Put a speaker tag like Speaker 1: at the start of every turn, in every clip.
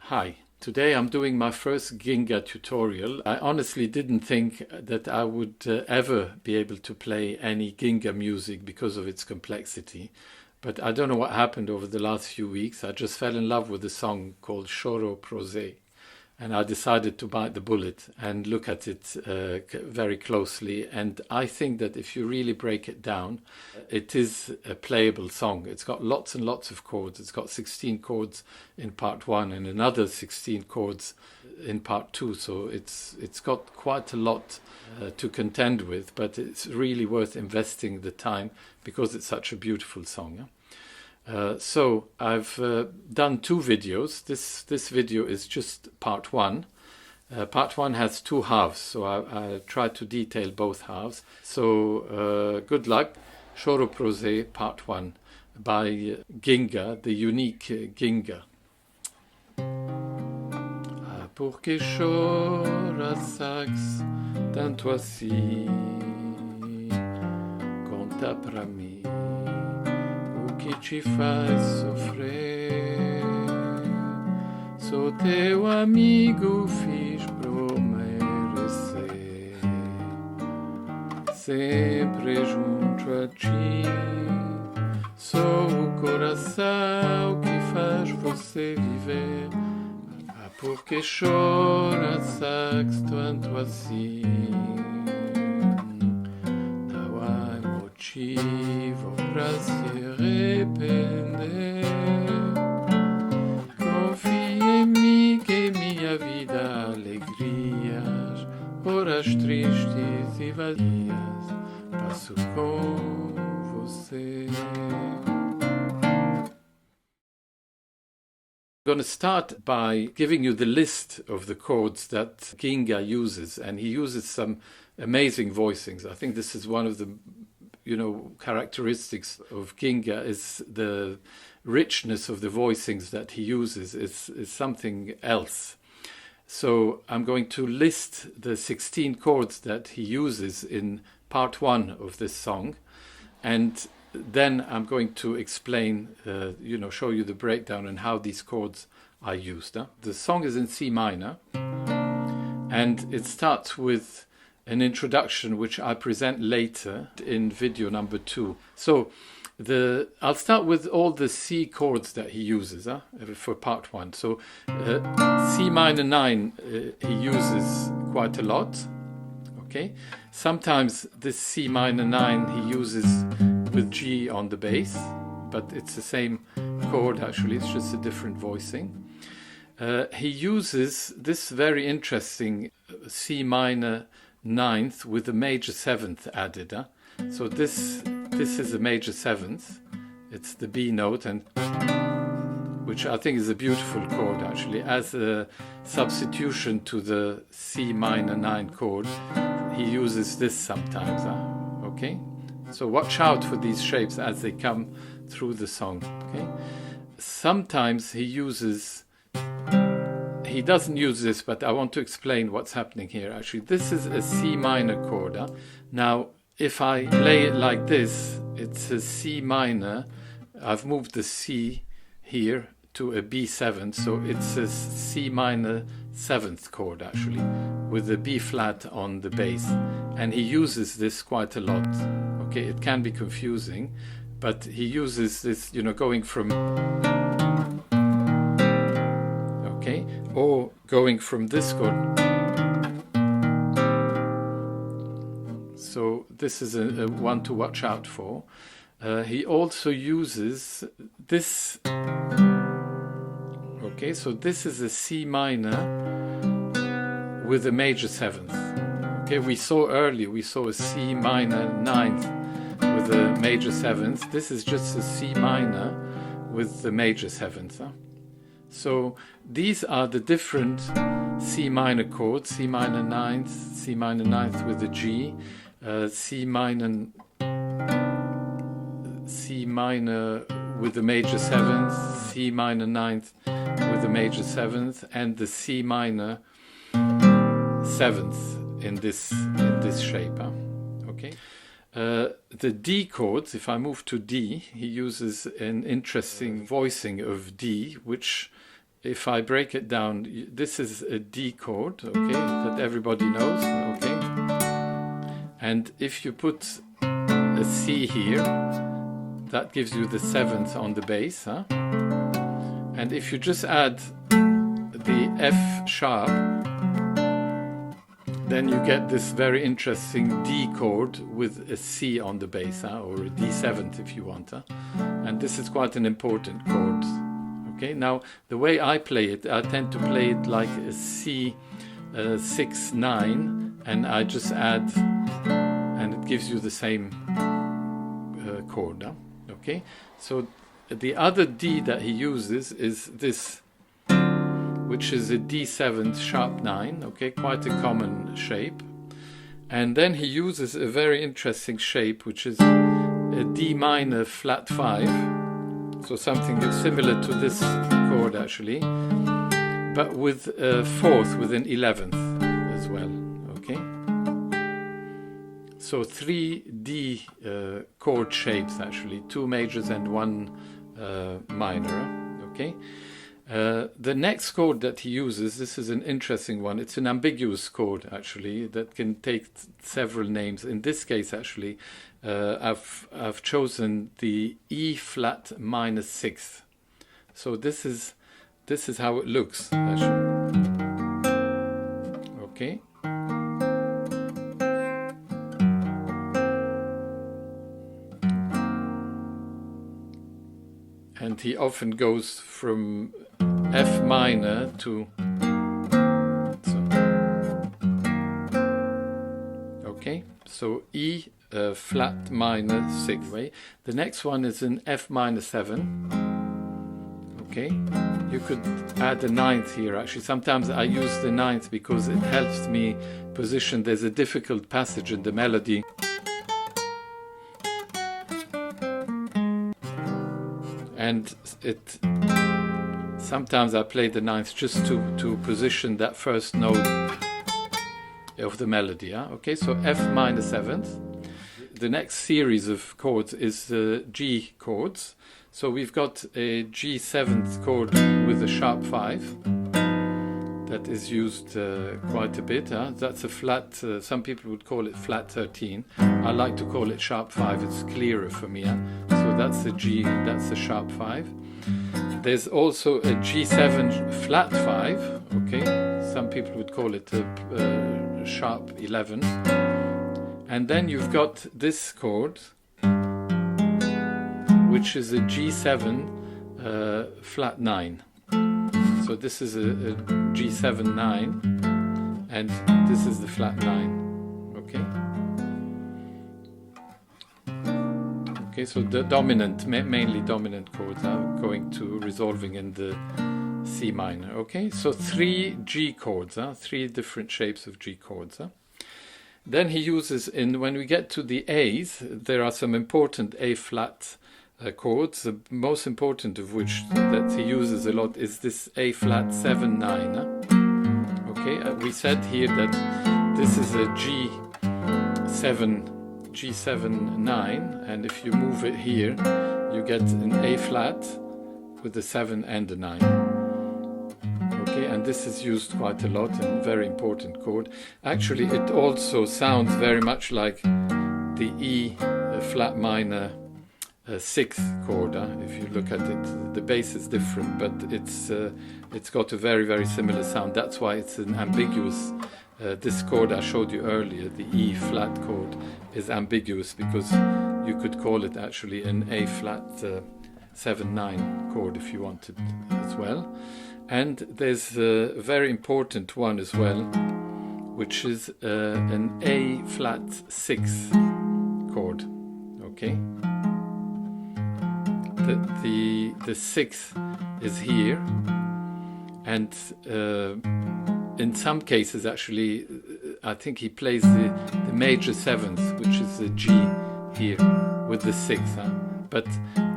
Speaker 1: Hi, today I'm doing my first Guinga tutorial. I honestly didn't think that I would ever be able to play any Guinga music because of its complexity. But I don't know what happened over the last few weeks. I just fell in love with a song called Choro Pro Zé. And I decided to bite the bullet and look at it very closely. And I think that if you really break it down, it is a playable song. It's got lots and lots of chords. It's got 16 chords in part one and another 16 chords in part two. So it's got quite a lot to contend with, but it's really worth investing the time because it's such a beautiful song. Yeah? So I've done two videos. This video is just part one. Part one has two halves, so I tried to detail both halves. So good luck. Choro Pro Zé, part one, by Guinga, the unique Guinga. Ah, por que chora sax tanto assim? Conta pra mim. Que te faz sofrer. Sou teu amigo, fiz pro merecer. Sempre junto a ti. Sou o coração que faz você viver. Ah, porque chora sax tanto assim? Não há motivo pra se arrepender. Confia em mim que minha vida há alegrias, horas tristes e vazias, passo com você. I'm going to start by giving you the list of the chords that Guinga uses, and he uses some amazing voicings. I think this is one of the characteristics of Guinga is the richness of the voicings that he uses is something else. So I'm going to list the 16 chords that he uses in part one of this song, and then I'm going to explain, show you the breakdown and how these chords are used. The song is in C minor, and it starts with an introduction which I present later in video number 2. So I'll start with all the C chords that he uses for part 1. So C minor 9 he uses quite a lot. Okay, sometimes this C minor 9 he uses with G on the bass, but it's the same chord actually, it's just a different voicing. He uses this very interesting C minor 9th with a major 7th added. So this is a major 7th. It's the B note, and which I think is a beautiful chord actually. As a substitution to the C minor 9 chord, he uses this sometimes. Okay? So watch out for these shapes as they come through the song. Okay? Sometimes he doesn't use this, but I want to explain what's happening here actually. This is a C minor chord. Now, if I play it like this, it's a C minor. I've moved the C here to a B7, so it's a C minor 7th chord actually, with a B flat on the bass. And he uses this quite a lot. Okay, it can be confusing, but he uses this, going from, okay, or going from this chord. So this is a one to watch out for. He also uses this. Okay, so this is a C minor with a major 7th. Okay, we saw a C minor 9th with a major 7th. This is just a C minor with the major 7th. So these are the different C minor chords: C minor 9th, C minor 9th with a G, C minor with the major 7th, C minor 9th with the major 7th, and the C minor 7th in this shape. Okay. The D chords, if I move to D, he uses an interesting voicing of D, which if I break it down, this is a D chord, okay, that everybody knows, okay. And if you put a C here, that gives you the 7th on the bass, huh? And if you just add the F sharp, then you get this very interesting D chord with a C on the bass, huh? Or a D7th if you want, huh? And this is quite an important chord. Okay, now the way I play it, I tend to play it like a C 6-9, and I just add, and it gives you the same chord. Huh? Okay, so the other D that he uses is this, which is a D7 sharp 9. Okay, quite a common shape. And then he uses a very interesting shape, which is a D minor flat 5. So something similar to this chord actually, but with a 4th, with an 11th as well, okay? So 3 D chord shapes actually, 2 majors and 1 minor, okay? The next chord that he uses, this is an interesting one. It's an ambiguous chord actually that can take several names. In this case actually, I've chosen the E flat minor 6th. So this is how it looks actually. Okay. And he often goes from F minor to, okay, so E flat minor 6th way. The next one is an F minor 7. Okay, you could add a 9th here actually. Sometimes I use the 9th because it helps me position. There's a difficult passage in the melody. And sometimes I play the 9th just to position that first note of the melody. Huh? Okay, so F minor 7th. The next series of chords is G chords. So we've got a G7th chord with a sharp 5 that is used quite a bit. Huh? That's a flat, some people would call it flat 13. I like to call it sharp 5, it's clearer for me. Huh? So that's a G, that's a sharp 5. There's also a G7 flat 5, okay? Some people would call it a sharp 11. And then you've got this chord, which is a G7 flat 9. So this is a G7 9, and this is the flat 9. Okay. Okay, so the dominant, mainly dominant chords are going to resolving in the C minor. Okay, so 3 G chords, 3 different shapes of G chords. Then he uses, when we get to the A's, there are some important A flat chords. The most important of which that he uses a lot is this A flat 7 9. Okay, we said here that this is a G7 9, and if you move it here, you get an A flat with a 7 and a 9. Okay, and this is used quite a lot and very important chord. Actually, it also sounds very much like the E flat minor 6th chord. If you look at it, the bass is different, but it's got a very, very similar sound. That's why it's an ambiguous. This chord I showed you earlier, the E flat chord, is ambiguous because you could call it actually an A flat 7-9 chord if you wanted as well. And there's a very important one as well, which is an A flat 6 chord. Okay, the 6th is here, and in some cases actually I think he plays the major 7th, which is the G here with the 6th. But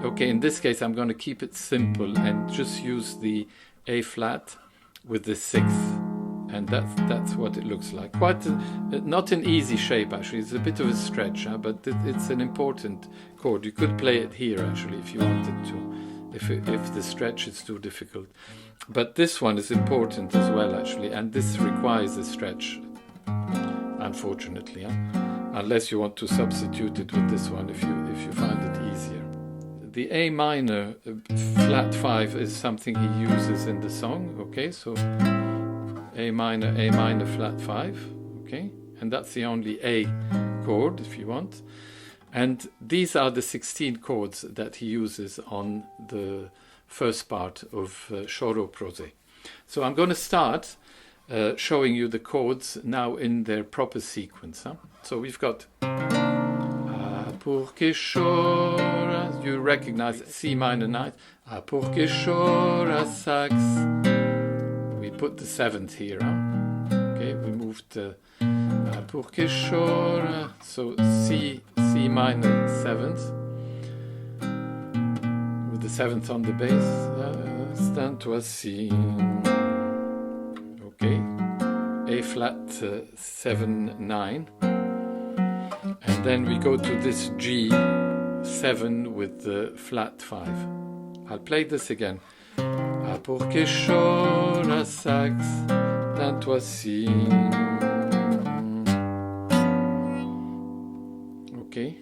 Speaker 1: okay, in this case I'm going to keep it simple and just use the A flat with the 6th, and that's what it looks like. Quite not an easy shape actually. It's a bit of a stretch, but it's an important chord. You could play it here actually if you wanted to. if the stretch is too difficult. But this one is important as well, actually, and this requires a stretch, unfortunately, unless you want to substitute it with this one if you find it easier. The A minor flat 5 is something he uses in the song, okay, so A minor flat 5, okay, and that's the only A chord if you want. And these are the 16 chords that he uses on the first part of Choro Pro Zé. So I'm going to start showing you the chords now in their proper sequence. So we've got pour que chora, you recognize C minor 9, pour que chora sax. We put the 7th here. Okay, we moved pour que chora, so C minor 7th, with the 7th on the bass. Stand-toi si. Okay, A flat 7 9. And then we go to this G7 with the flat 5. I'll play this again. Pour que chora sax, stand-toi si. Okay.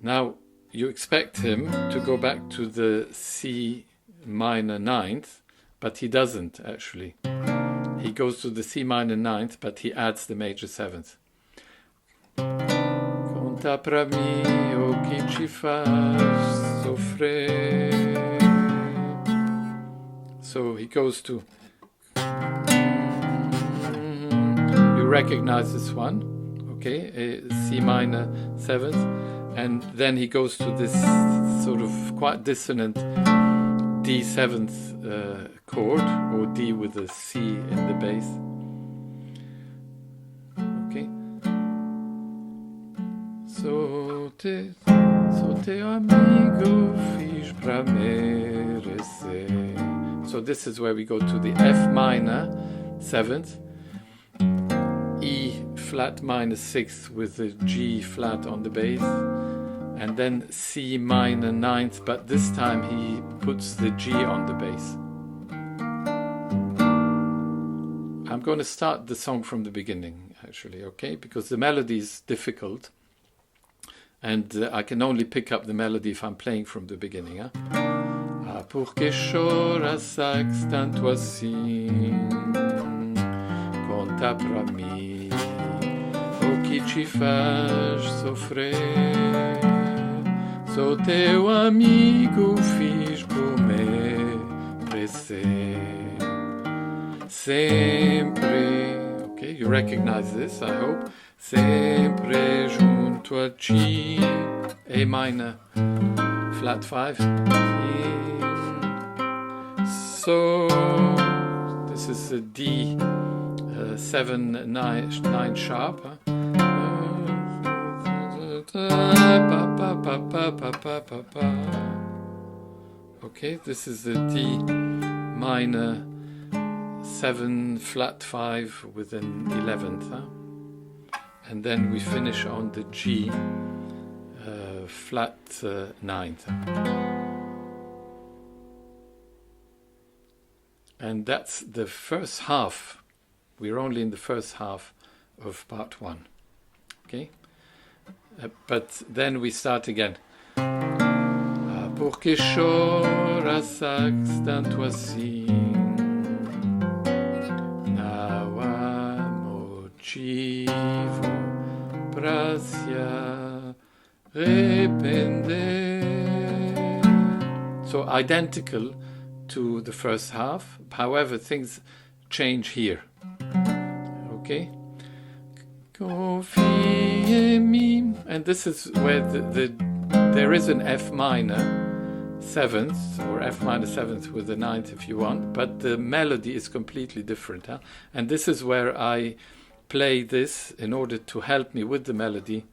Speaker 1: Now you expect him to go back to the C minor 9th, but he doesn't actually. He goes to the C minor 9th, but he adds the major 7th. Conta pra mim o que te faz sofrer. So he goes to. You recognize this one, okay? A C minor 7th, and then he goes to this sort of quite dissonant D7th chord, or D with a C in the bass. Okay. So teu amigo fiz pra merecer. So this is where we go to the F minor 7th, E flat minor 6th with the G flat on the bass, and then C minor 9th, but this time he puts the G on the bass. I'm going to start the song from the beginning, actually, okay? Because the melody is difficult, and I can only pick up the melody if I'm playing from the beginning. Pour que chora sax, stand-toi si, conta pra mim o que te faz sofrer. Sou teu amigo, fiz por merecer. Sempre, okay, you recognize this, I hope. Sempre junto a ti, A minor, flat 5. So this is a D 7 9 sharp. Okay, this is the D minor 7 flat 5 with an 11th, and then we finish on the G flat 9th. And that's the first half. We're only in the first half of part 1. Okay? But then we start again. Pour que chora sax, stand-toi si. Não há motivo pra se arrepender. So identical to the first half. However, things change here. Okay? Confie en mi. And this is where there is an F minor 7th, or F minor 7th with the 9th if you want, but the melody is completely different. And this is where I play this in order to help me with the melody.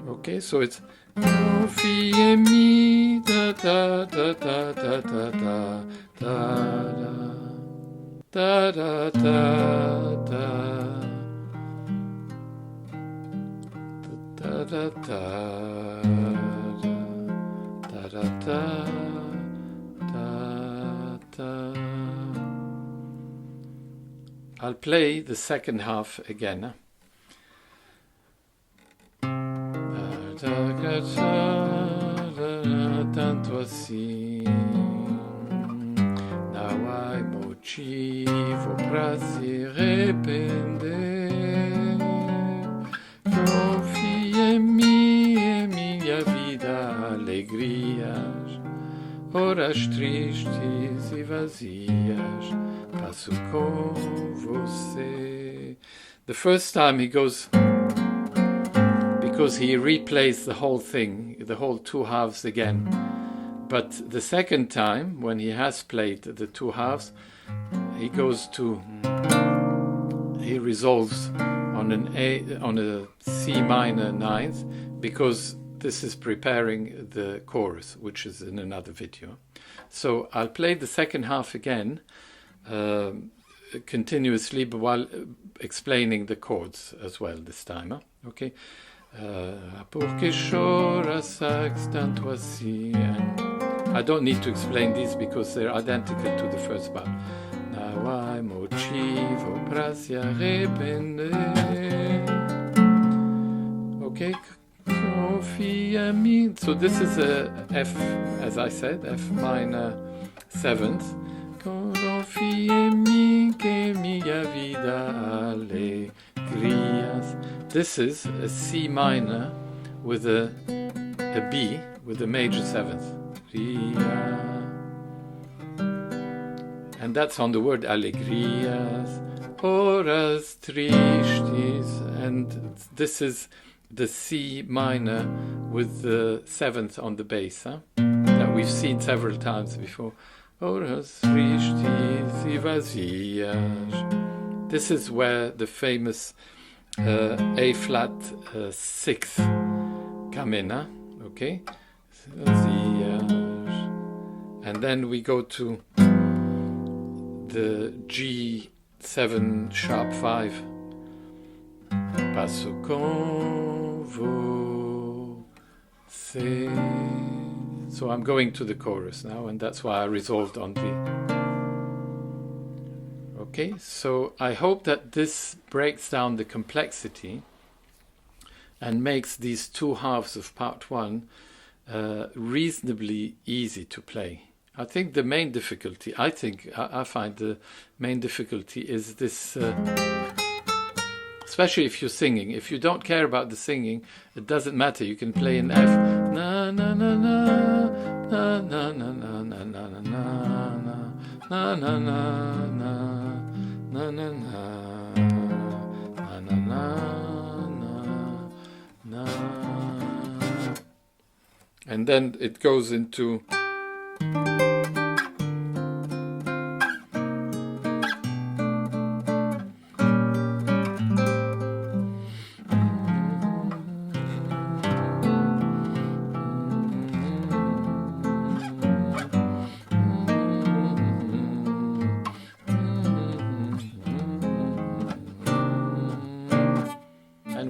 Speaker 1: Okay, so it's confie en mi, da da da da da da da da da da da da. da da da da da da da. I'll play the second half again. Tanto assim, não há motivo pra se arrepender. Confia em mim, em minha vida, alegrias, horas tristes e vazias, passo com você. The first time he goes, because he replays the whole thing, the whole two halves again. But the second time, when he has played the two halves, he goes to, he resolves on a C minor ninth, because this is preparing the chorus, which is in another video. So I'll play the second half again, continuously, but while explaining the chords as well this time. Okay. Porque choras tanto assim. I don't need to explain these because they're identical to the first part. Não há motivo pra se arrepender. Okay, confia em mim. So this is a F, as I said, F minor 7th. Confia em mim que minha vida alegrias. This is a C minor with a B with a major 7th. And that's on the word alegrias, horas tristes, and this is the C minor with the 7th on the bass, that we've seen several times before. Horas tristes e vazias. This is where the famous A flat 6th come in, okay? And then we go to the G7 sharp 5. Passo com você. So I'm going to the chorus now, and that's why I resolved on the. Okay, so I hope that this breaks down the complexity and makes these two halves of part 1 reasonably easy to play. I think the main difficulty, I find the main difficulty is this, especially if you're singing. If you don't care about the singing, it doesn't matter. You can play in F. Na na na na na na na na na na na na na na na. Na na na na na na na. And then it goes into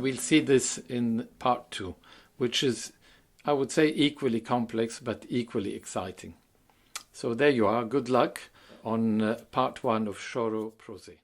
Speaker 1: we'll see this in part 2, which is, I would say, equally complex but equally exciting. So there you are. Good luck on part 1 of Choro Pro Zé.